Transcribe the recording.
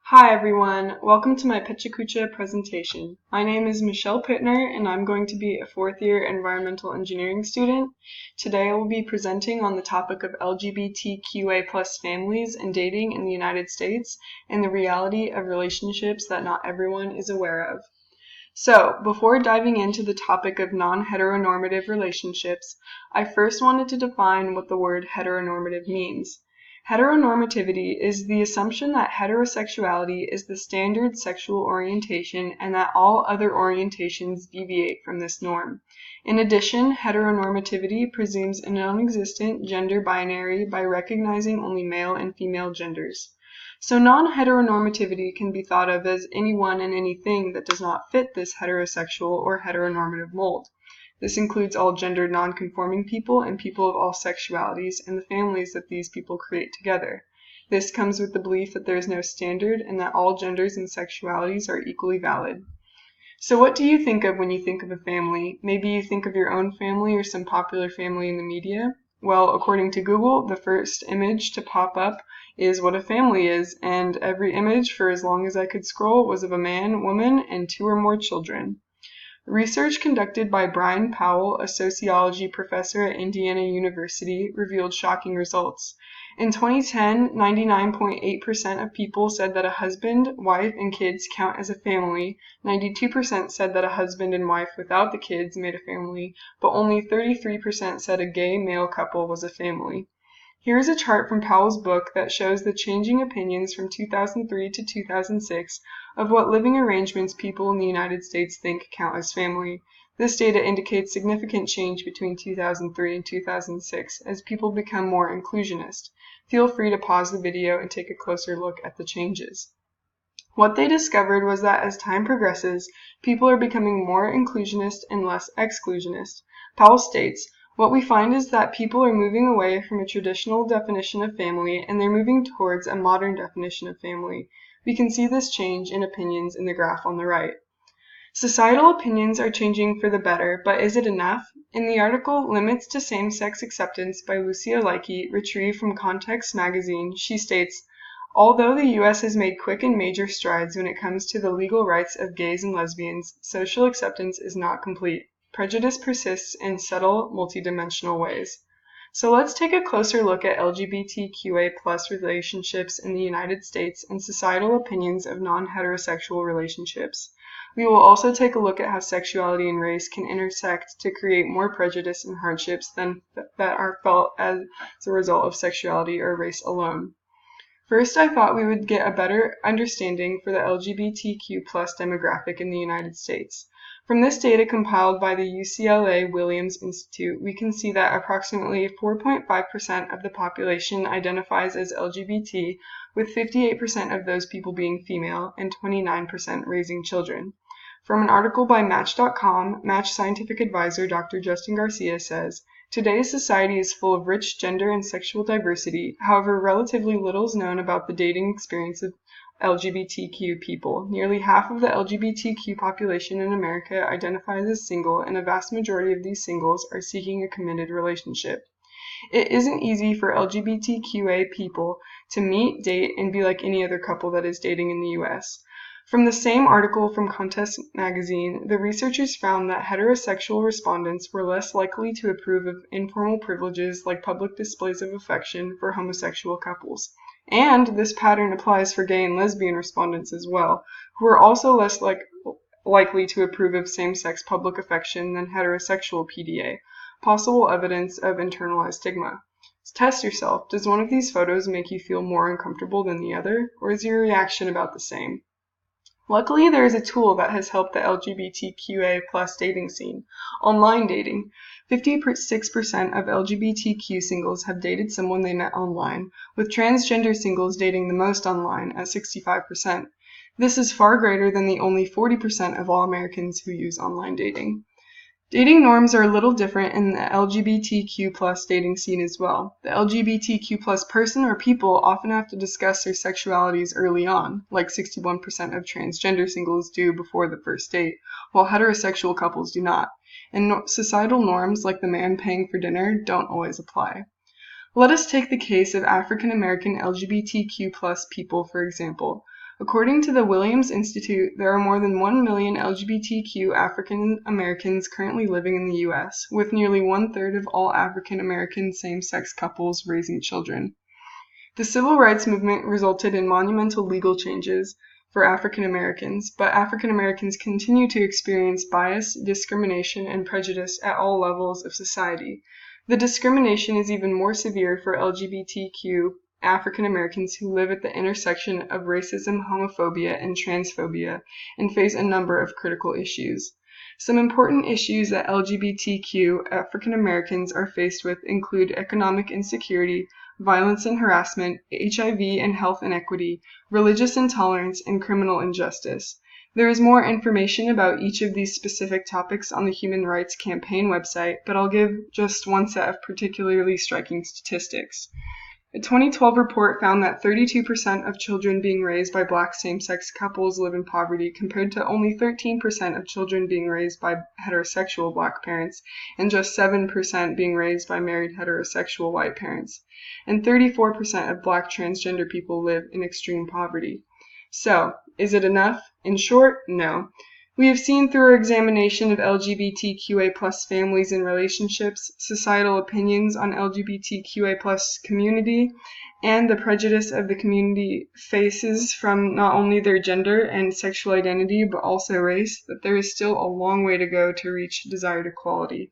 Hi everyone, welcome to my PechaKucha presentation. My name is Michelle Pittner and I'm going to be a fourth year environmental engineering student. Today I will be presenting on the topic of LGBTQA+ families and dating in the United States and the reality of relationships that not everyone is aware of. So, before diving into the topic of non-heteronormative relationships, I first wanted to define what the word heteronormative means. Heteronormativity is the assumption that heterosexuality is the standard sexual orientation and that all other orientations deviate from this norm. In addition, heteronormativity presumes a non-existent gender binary by recognizing only male and female genders. So non-heteronormativity can be thought of as anyone and anything that does not fit this heterosexual or heteronormative mold. This includes all gender non-conforming people and people of all sexualities and the families that these people create together. This comes with the belief that there is no standard and that all genders and sexualities are equally valid. So what do you think of when you think of a family? Maybe you think of your own family or some popular family in the media? Well, according to Google, the first image to pop up is what a family is, and every image for as long as I could scroll was of a man, woman, and 2 or more children. Research conducted by Brian Powell, a sociology professor at Indiana University, revealed shocking results. In 2010, 99.8% of people said that a husband, wife, and kids count as a family, 92% said that a husband and wife without the kids made a family, but only 33% said a gay male couple was a family. Here is a chart from Powell's book that shows the changing opinions from 2003 to 2006 of what living arrangements people in the United States think count as family. This data indicates significant change between 2003 and 2006 as people become more inclusionist. Feel free to pause the video and take a closer look at the changes. What they discovered was that as time progresses, people are becoming more inclusionist and less exclusionist. Powell states, "What we find is that people are moving away from a traditional definition of family and they're moving towards a modern definition of family. We can see this change in opinions in the graph on the right." Societal opinions are changing for the better, but is it enough? In the article Limits to Same-Sex Acceptance by Lucia Leike, retrieved from Context magazine, she states, "Although the U.S. has made quick and major strides when it comes to the legal rights of gays and lesbians, social acceptance is not complete. Prejudice persists in subtle, multidimensional ways." So let's take a closer look at LGBTQA+ relationships in the United States and societal opinions of non-heterosexual relationships. We will also take a look at how sexuality and race can intersect to create more prejudice and hardships than that are felt as a result of sexuality or race alone. First, I thought we would get a better understanding for the LGBTQ+ demographic in the United States. From this data compiled by the UCLA Williams Institute, we can see that approximately 4.5% of the population identifies as LGBT, with 58% of those people being female and 29% raising children. From an article by Match.com, Match scientific advisor Dr. Justin Garcia says, "Today's society is full of rich gender and sexual diversity. However, relatively little is known about the dating experience of LGBTQ people. Nearly half of the LGBTQ population in America identifies as single, and a vast majority of these singles are seeking a committed relationship. It isn't easy for LGBTQA people to meet, date, and be like any other couple that is dating in the U.S. From the same article from Contest magazine, the researchers found that heterosexual respondents were less likely to approve of informal privileges like public displays of affection for homosexual couples. And this pattern applies for gay and lesbian respondents as well, who are also less likely to approve of same-sex public affection than heterosexual PDA, possible evidence of internalized stigma. Test yourself. Does one of these photos make you feel more uncomfortable than the other, or is your reaction about the same? Luckily, there is a tool that has helped the LGBTQA+ dating scene: online dating. 56% of LGBTQ singles have dated someone they met online, with transgender singles dating the most online at 65%. This is far greater than the only 40% of all Americans who use online dating. Dating norms are a little different in the LGBTQ+ dating scene as well. The LGBTQ+ person or people often have to discuss their sexualities early on, like 61% of transgender singles do before the first date, while heterosexual couples do not. And societal norms, like the man paying for dinner, don't always apply. Let us take the case of African American LGBTQ+ people, for example. According to the Williams Institute, there are more than 1 million LGBTQ African Americans currently living in the U.S., with nearly 1/3 of all African American same-sex couples raising children. The civil rights movement resulted in monumental legal changes for African Americans, but African Americans continue to experience bias, discrimination, and prejudice at all levels of society. The discrimination is even more severe for LGBTQ African Americans who live at the intersection of racism, homophobia, and transphobia and face a number of critical issues. Some important issues that LGBTQ African Americans are faced with include economic insecurity, violence and harassment, HIV and health inequity, religious intolerance, and criminal injustice. There is more information about each of these specific topics on the Human Rights Campaign website, but I'll give just one set of particularly striking statistics. A 2012 report found that 32% of children being raised by Black same-sex couples live in poverty, compared to only 13% of children being raised by heterosexual Black parents, and just 7% being raised by married heterosexual white parents. And 34% of Black transgender people live in extreme poverty. So, is it enough? In short, no. We have seen through our examination of LGBTQA+ families and relationships, societal opinions on LGBTQA+ community, and the prejudice of the community faces from not only their gender and sexual identity, but also race, that there is still a long way to go to reach desired equality.